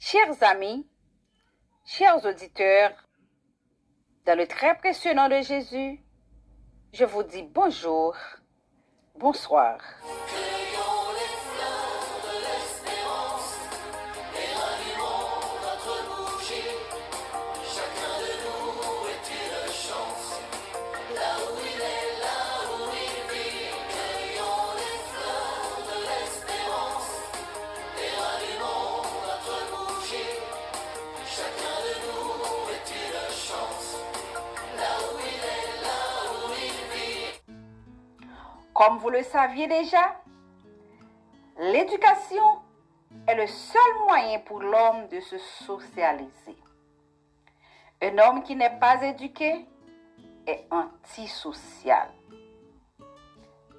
Chers amis, chers auditeurs, dans le très précieux nom de Jésus, je vous dis bonjour, bonsoir. Cueillons les fleurs de l'espérance et rallumons notre bougie. Chacun de nous est une chance. Là où il est, là où il vit. Cueillons les fleurs de l'espérance et rallumons notre bougie. Chacun de nous est une chance. Là où il est, là où il vit. Comme vous le saviez déjà, l'éducation est le seul moyen pour l'homme de se socialiser. Un homme qui n'est pas éduqué est antisocial.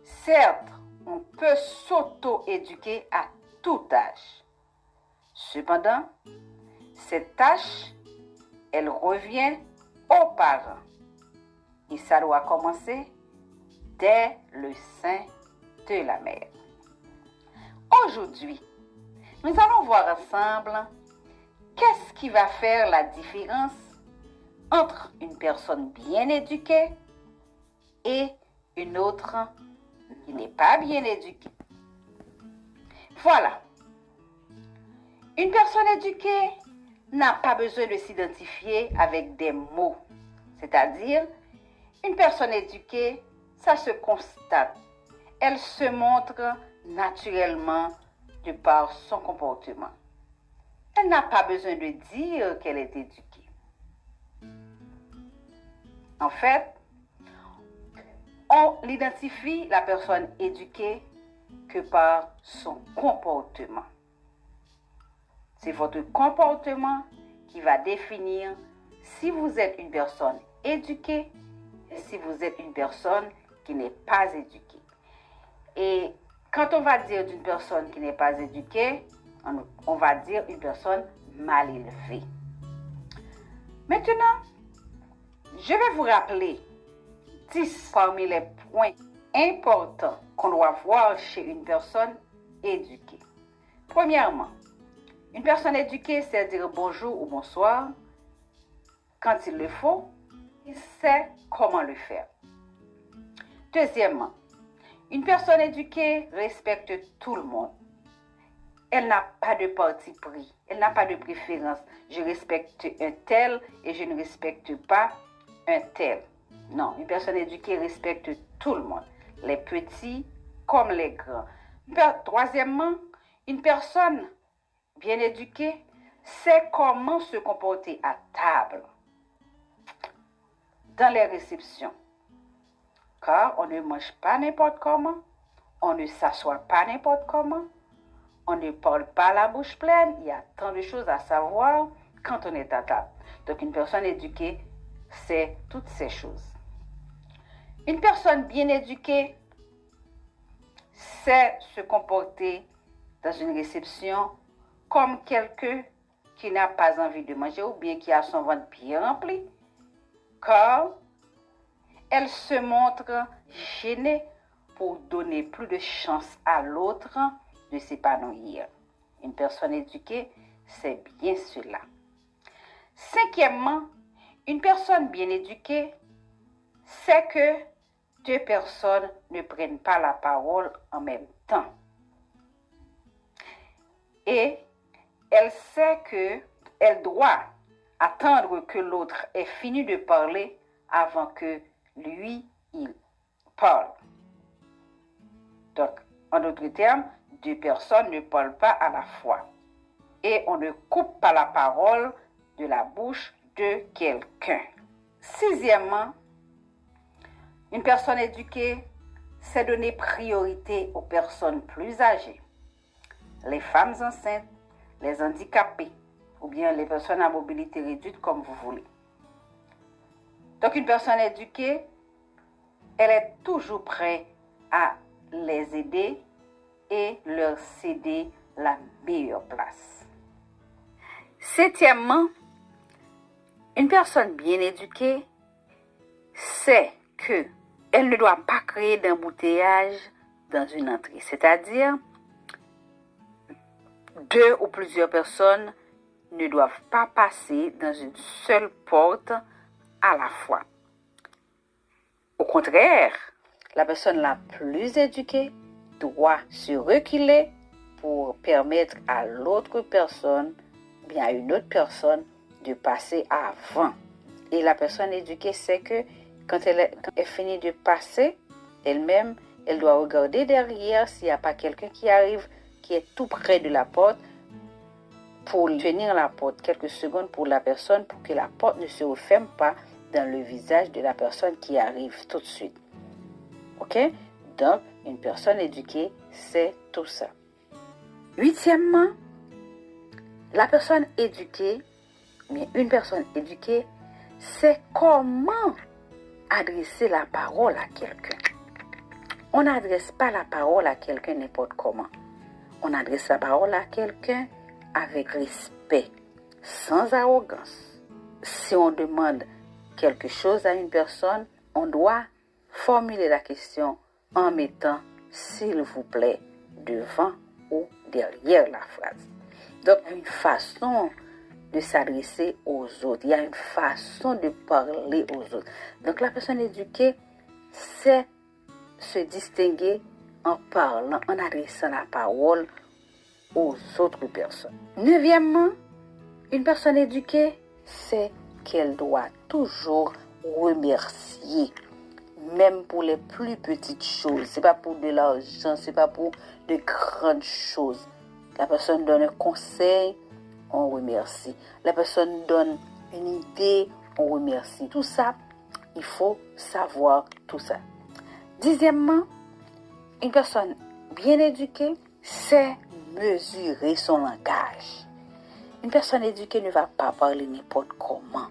Certes, on peut s'auto-éduquer à tout âge. Cependant, cette tâche, elle revient aux parents. Et ça doit commencer dès le sein de la mère. Aujourd'hui, nous allons voir ensemble qu'est-ce qui va faire la différence entre une personne bien éduquée et une autre qui n'est pas bien éduquée. Voilà. Une personne éduquée n'a pas besoin de s'identifier avec des mots. C'est-à-dire, une personne éduquée, ça se constate. Elle se montre naturellement de par son comportement. Elle n'a pas besoin de dire qu'elle est éduquée. En fait, on identifie la personne éduquée que par son comportement. C'est votre comportement qui va définir si vous êtes une personne éduquée et si vous êtes une personne qui n'est pas éduquée. Et quand on va dire d'une personne qui n'est pas éduquée, on va dire une personne mal élevée. Maintenant, je vais vous rappeler 10 parmi les points importants qu'on doit voir chez une personne éduquée. Premièrement, une personne éduquée sait dire bonjour ou bonsoir quand il le faut. Il sait comment le faire. Deuxièmement, une personne éduquée respecte tout le monde. Elle n'a pas de parti pris. Elle n'a pas de préférence. Je respecte un tel et je ne respecte pas un tel. Non, une personne éduquée respecte tout le monde. Les petits comme les grands. Troisièmement, une personne bien éduquée sait comment se comporter à table, dans les réceptions. Car on ne mange pas n'importe comment, on ne s'assoit pas n'importe comment, on ne parle pas la bouche pleine. Il y a tant de choses à savoir quand on est à table. Donc une personne éduquée sait toutes ces choses. Une personne bien éduquée sait se comporter dans une réception comme quelqu'un qui n'a pas envie de manger ou bien qui a son ventre bien rempli, car elle se montre gênée pour donner plus de chance à l'autre de s'épanouir. Une personne éduquée sait bien cela. Cinquièmement, une personne bien éduquée sait que deux personnes ne prennent pas la parole en même temps. Et elle sait qu'elle doit attendre que l'autre ait fini de parler avant que lui, il parle. Donc, en d'autres termes, deux personnes ne parlent pas à la fois. Et on ne coupe pas la parole de la bouche de quelqu'un. Sixièmement, une personne éduquée sait donner priorité aux personnes plus âgées, les femmes enceintes, les handicapés ou bien les personnes à mobilité réduite comme vous voulez. Donc une personne éduquée, elle est toujours prête à les aider et leur céder la meilleure place. Septièmement, une personne bien éduquée sait qu'elle ne doit pas créer d'embouteillage dans une entrée, c'est-à-dire deux ou plusieurs personnes ne doivent pas passer dans une seule porte à la fois. Au contraire, la personne la plus éduquée doit se reculer pour permettre à l'autre personne, bien à une autre personne, de passer avant. Et la personne éduquée sait que quand elle finit de passer, elle-même, elle doit regarder derrière s'il n'y a pas quelqu'un qui arrive, qui est tout près de la porte, pour tenir la porte quelques secondes pour la personne, pour que la porte ne se referme pas dans le visage de la personne qui arrive tout de suite. Ok? Donc, une personne éduquée sait tout ça. Huitièmement, la personne éduquée, mais une personne éduquée, sait comment adresser la parole à quelqu'un. On n'adresse pas la parole à quelqu'un n'importe comment. On adresse la parole à quelqu'un avec respect, sans arrogance. Si on demande quelque chose à une personne, on doit formuler la question en mettant « s'il vous plaît » devant ou derrière la phrase. Donc, il y a une façon de s'adresser aux autres. Il y a une façon de parler aux autres. Donc, la personne éduquée sait se distinguer en parlant, en adressant la parole aux autres personnes. Neuvièmement, une personne éduquée sait qu'elle doit toujours remercier, même pour les plus petites choses. C'est pas pour de l'argent, c'est pas pour de grandes choses. La personne donne un conseil, on remercie. La personne donne une idée, on remercie. Tout ça, il faut savoir tout ça. Dixièmement, une personne bien éduquée sait mesurer son langage. Une personne éduquée ne va pas parler n'importe comment.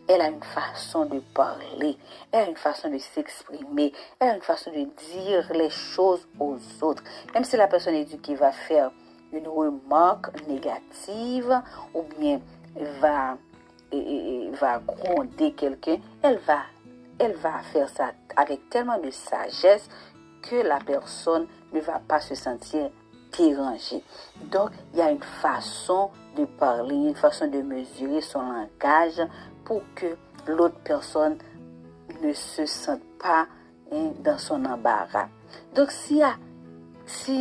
Elle a une façon de parler, elle a une façon de s'exprimer, elle a une façon de dire les choses aux autres. Même si la personne éduquée va faire une remarque négative ou bien va gronder quelqu'un, elle va faire ça avec tellement de sagesse que la personne ne va pas se sentir dérangée. Donc, il y a une façon de parler, une façon de mesurer son langage pour que l'autre personne ne se sente pas dans son embarras. Donc, si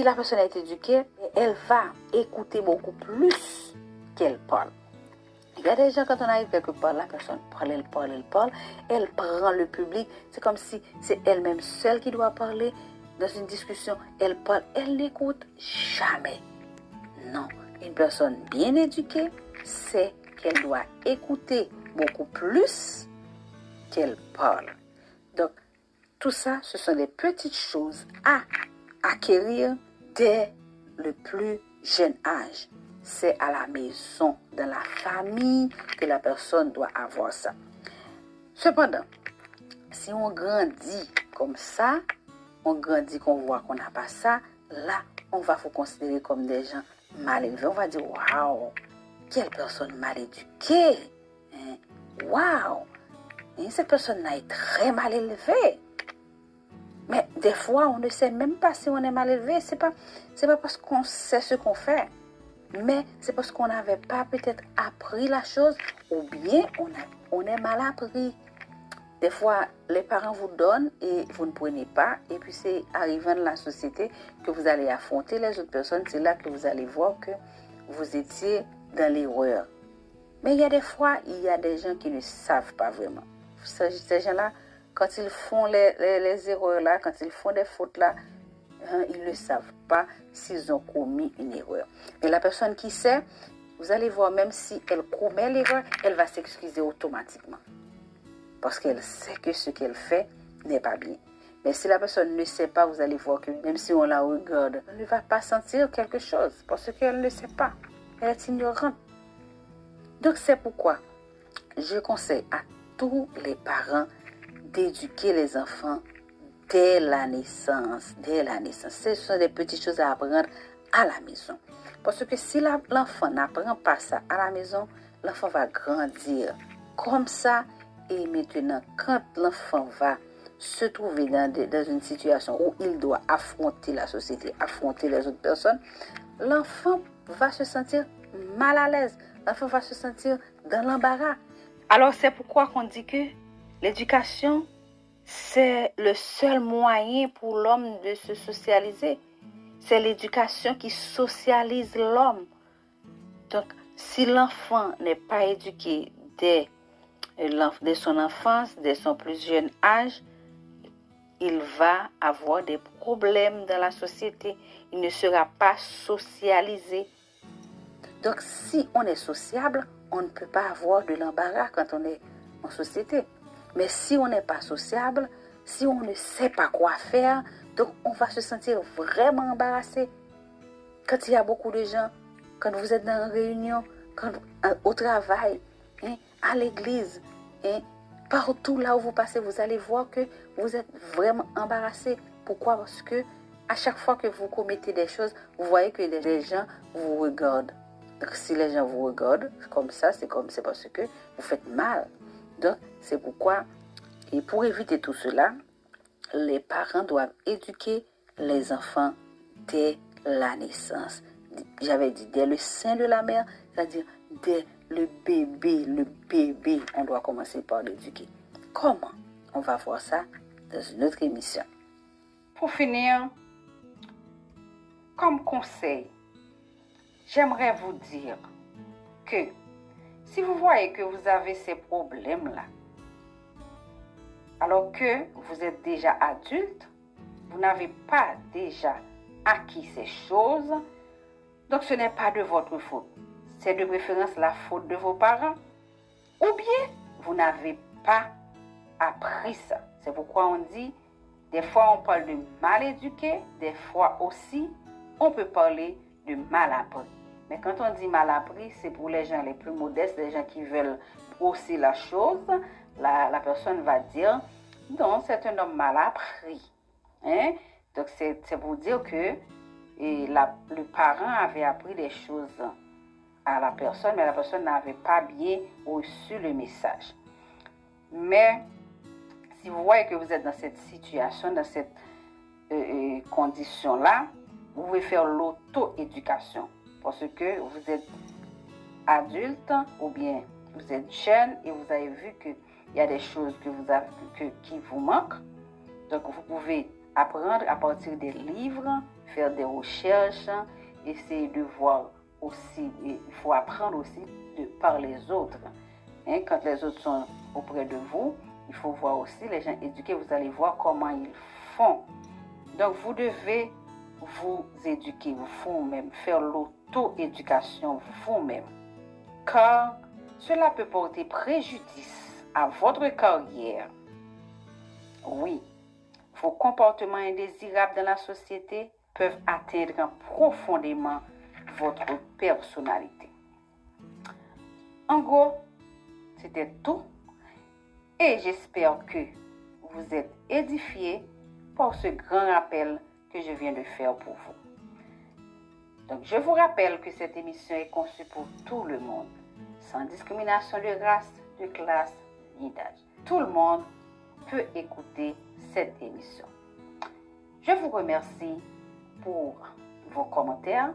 la personne est éduquée, elle va écouter beaucoup plus qu'elle parle. Il y a des gens, quand on arrive quelque part, la personne parle, elle prend le public. C'est comme si c'est elle-même seule qui doit parler. Dans une discussion, elle parle, elle n'écoute jamais. Non, une personne bien éduquée sait qu'elle doit écouter beaucoup plus qu'elle parle. Donc, tout ça, ce sont des petites choses à acquérir dès le plus jeune âge. C'est à la maison, dans la famille, que la personne doit avoir ça. Cependant, si on grandit comme ça, on grandit qu'on voit qu'on n'a pas ça, là, on va vous considérer comme des gens mal élevés. On va dire, waouh, quelle personne mal éduquée. Waouh, cette personne-là est très mal élevée. Mais des fois, on ne sait même pas si on est mal élevé. C'est pas parce qu'on sait ce qu'on fait. Mais c'est parce qu'on n'avait pas peut-être appris la chose ou bien on est mal appris. Des fois, les parents vous donnent et vous ne prenez pas. Et puis, c'est arrivant dans la société que vous allez affronter les autres personnes. C'est là que vous allez voir que vous étiez dans l'erreur. Mais il y a des fois, il y a des gens qui ne savent pas vraiment. Ces gens-là, quand ils font les erreurs là, quand ils font des fautes là, ils ne savent pas s'ils ont commis une erreur. Mais la personne qui sait, vous allez voir, même si elle commet l'erreur, elle va s'excuser automatiquement. Parce qu'elle sait que ce qu'elle fait n'est pas bien. Mais si la personne ne sait pas, vous allez voir que même si on la regarde, elle ne va pas sentir quelque chose parce qu'elle ne sait pas. Elle est ignorante. Donc c'est pourquoi je conseille à tous les parents d'éduquer les enfants dès la naissance. Ce sont des petites choses à apprendre à la maison. Parce que si l'enfant n'apprend pas ça à la maison, l'enfant va grandir comme ça. Et maintenant, quand l'enfant va se trouver dans une situation où il doit affronter la société, affronter les autres personnes, l'enfant va se sentir mal à l'aise. l'enfant va se sentir dans l'embarras. Alors c'est pourquoi qu'on dit que l'éducation, c'est le seul moyen pour l'homme de se socialiser. C'est l'éducation qui socialise l'homme. Donc, si l'enfant n'est pas éduqué dès son enfance, dès son plus jeune âge, il va avoir des problèmes dans la société. Il ne sera pas socialisé. Donc, si on est sociable, on ne peut pas avoir de l'embarras quand on est en société. Mais si on n'est pas sociable, si on ne sait pas quoi faire, donc on va se sentir vraiment embarrassé. Quand il y a beaucoup de gens, quand vous êtes dans une réunion, au travail, à l'église, partout là où vous passez, vous allez voir que vous êtes vraiment embarrassé. Pourquoi? Parce que à chaque fois que vous commettez des choses, vous voyez que les gens vous regardent. Donc si les gens vous regardent comme ça, c'est parce que vous faites mal. Donc c'est pourquoi, et pour éviter tout cela, les parents doivent éduquer les enfants dès la naissance. J'avais dit dès le sein de la mère, c'est-à-dire dès le bébé, on doit commencer par l'éduquer. Comment? On va voir ça dans une autre émission. Pour finir, comme conseil, j'aimerais vous dire que si vous voyez que vous avez ces problèmes-là, alors que vous êtes déjà adulte, vous n'avez pas déjà acquis ces choses, donc ce n'est pas de votre faute. C'est de préférence la faute de vos parents, ou bien vous n'avez pas appris ça. C'est pourquoi on dit, des fois on parle de mal éduqué, des fois aussi on peut parler de mal appris. Mais quand on dit mal appris, c'est pour les gens les plus modestes, les gens qui veulent brosser la chose. La personne va dire, non, c'est un homme mal appris. Donc c'est pour dire que le parent avait appris des choses à la personne, mais la personne n'avait pas bien reçu le message. Mais si vous voyez que vous êtes dans cette situation, dans cette condition-là, vous pouvez faire l'auto-éducation. Parce que vous êtes adulte ou bien vous êtes jeune et vous avez vu qu'il y a des choses qui vous manquent. Donc vous pouvez apprendre à partir des livres, faire des recherches, essayer de voir aussi, il faut apprendre aussi par les autres. Quand les autres sont auprès de vous, il faut voir aussi les gens éduqués, vous allez voir comment ils font. Donc vous devez vous éduquer vous-même, faire l'auto-éducation vous-même. Car cela peut porter préjudice à votre carrière. Oui, vos comportements indésirables dans la société peuvent atteindre profondément votre personnalité. En gros, c'était tout. Et j'espère que vous êtes édifiés par ce grand rappel que je viens de faire pour vous. Donc, je vous rappelle que cette émission est conçue pour tout le monde, sans discrimination de race, de classe, ni d'âge. Tout le monde peut écouter cette émission. Je vous remercie pour vos commentaires.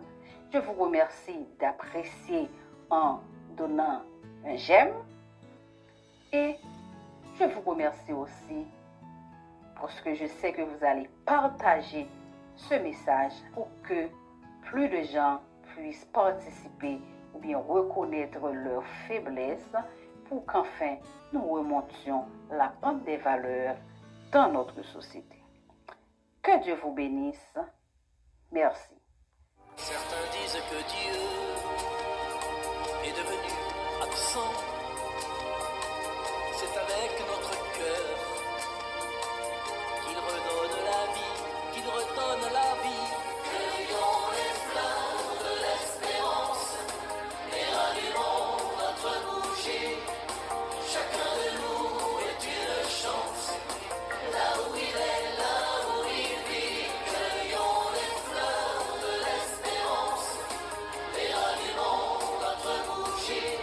Je vous remercie d'apprécier en donnant un j'aime. Et je vous remercie aussi parce que je sais que vous allez partager ce message pour que plus de gens puissent participer ou bien reconnaître leurs faiblesses pour qu'enfin nous remontions la pente des valeurs dans notre société. Que Dieu vous bénisse. Merci. Certains disent que Dieu est devenu absent. C'est avec notre cœur qu'il redonne la vie, qu'il redonne la vie. Cueillons les fleurs de l'espérance et rallumons notre bougie. Chacun de nous est une chance, là où il est, là où il vit. Cueillons les fleurs de l'espérance et rallumons notre bougie.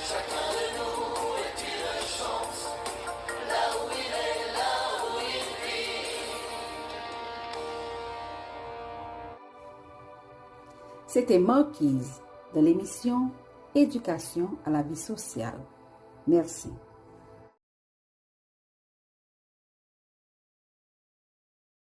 Chacun de nous est une chance, là où il est, là où il vit. C'était Marquise dans l'émission éducation à la vie sociale. Merci.